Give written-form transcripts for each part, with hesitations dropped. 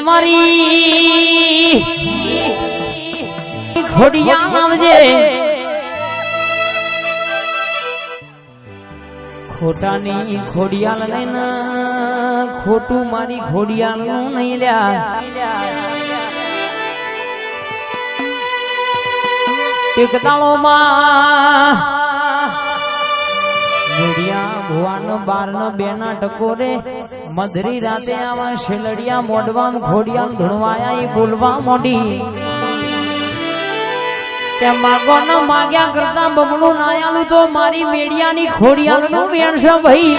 મારી ઘોડિયા આવજે ખોટાની ઘોડિયાલ લઈને ખોટું મારી ઘોડિયાલનું નહીં લ્યા એક દાળોમાં મેડિયા ભુવાન બારનો બેના ટકોરે મધરી રાતે આવા શેલડિયા મોડવાન ઘોડિયાલ ધણવાયા એ બોલવા મોડી કે માગો ન માગ્યા કરતા બમણું ના આલું તો મારી મેડિયાની ઘોડિયાલનું વેણ છે ભાઈ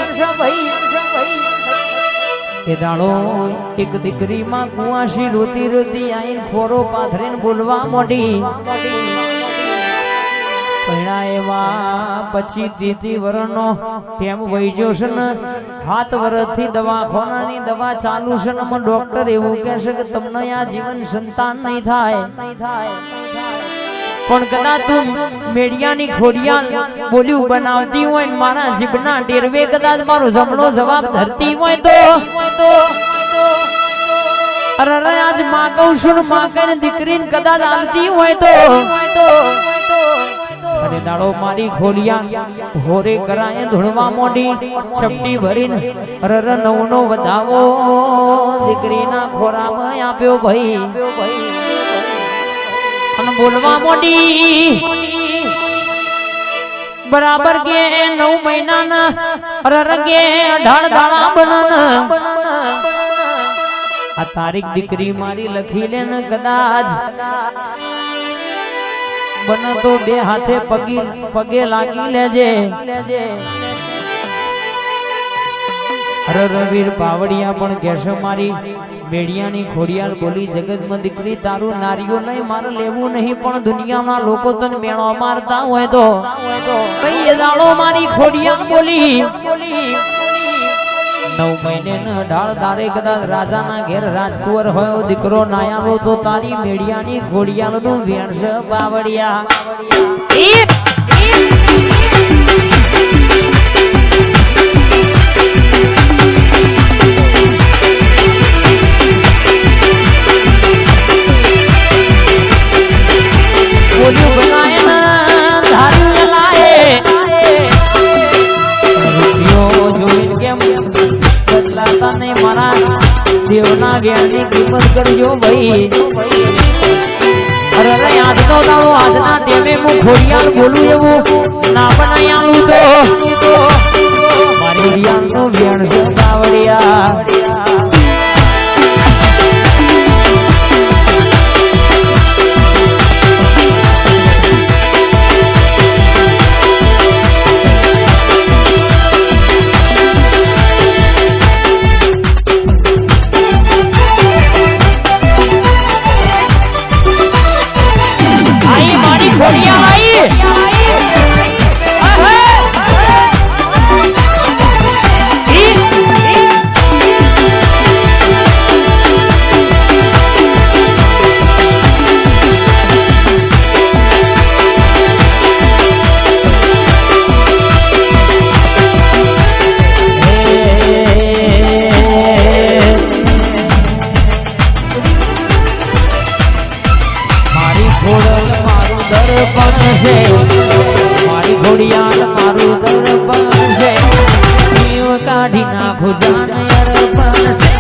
એ દાડો એક દીકરીમાં કુવાસી રોતી રોતી આઈ ખોરો પાથરીને બોલવા મોડી પહેણા એવા પછી દીધી વરનો ટેમ વહીજો છે ને 7 વર્ષથી દવાખાનાની દવા ચાલુ છે ને ડોક્ટર એવું કહેશે કે તમને આ જીવન સંતાન નહીં થાય પણ કદાચ તું મેડિયાની ઘોડિયાલ બોલ્યું બનાવતી હોય ને મારા જીભના ટેરવે કદાચ મારો જમણો જવાબ ધરતી હોય તો અરે આજ માં કહું છું ને માં કહીને દીકરીને કદાચ આવતી હોય તો અને દાડો મારી ઘોડિયાલ હોરે કરાય ધૂળવા મોડી છપટી ભરીને અરર નવનો વધાવો દીકરીના ખોરામાં આપ્યો ભાઈ અને બોલવા મોડી બરાબર કે 9 મહિનાના અરર કે 18 દાડા બનન આ તારીખ દીકરી મારી લખી લે ને કદાચ બન તો 2 હાથે પગે લાગી લેજે રવીર પાવડિયા પણ કહેશે મારી મેડિયાની ઘોડિયાલ બોલી જગતમાં દીકરી તારું નારીઓ નહીં મારે લેવું નહીં પણ દુનિયાના લોકો તને મેણો મારતા હોય તો કઈ દાડો મારી ઘોડિયાલ બોલી 9 મહિને ને 18 દાડે કદાચ રાજાના ઘેર રાજકુંવર હોય દીકરો નાયાલો તો તારી મેડિયાની ઘોડિયાલનું વેણ છે બાવડિયા બોલ્યું બનાય ના ધાર્યું લાએ રૂપિયો જોઈને કેમ બદલાતા નહીં મારા દેવના વેણની કિંમત કરજો ભાઈ અરે આજનો દાડો આજના ટેમે હું ઘોડિયાલ બોલું એવું ના બનાય આલું તો મારી વિયાલનું વેણ છે બાવડિયા મારી ઘોડિયાલ મારું દર્પણ છે જીવ કાઢી નાખો જાન અર્પણ છે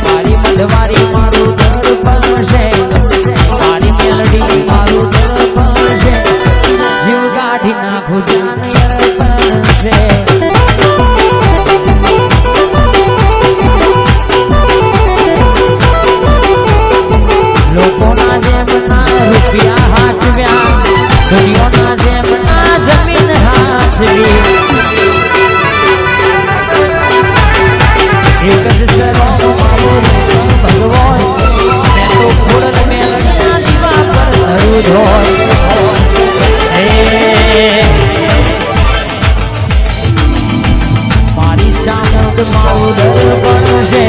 મારી મધવારી મારું દર્પણ છે મારી મેલડી મારું દર્પણ છે જીવ કાઢી નાખો જાન અર્પણ છે લોકોના જેમના રૂપિયા હાચવ્યા દુનિયાના જેમના જમીન હાચવી એક જ સરો મારો ભગવાન મેં તો ફૂલ મેલડીના દીવા પર ધરું ધોય મારી ચામુંડ મારું દર્પણ છે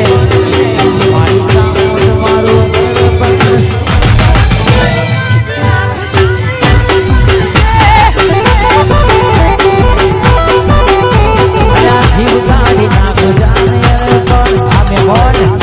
મારી ચામુંડ મારું મહેમાન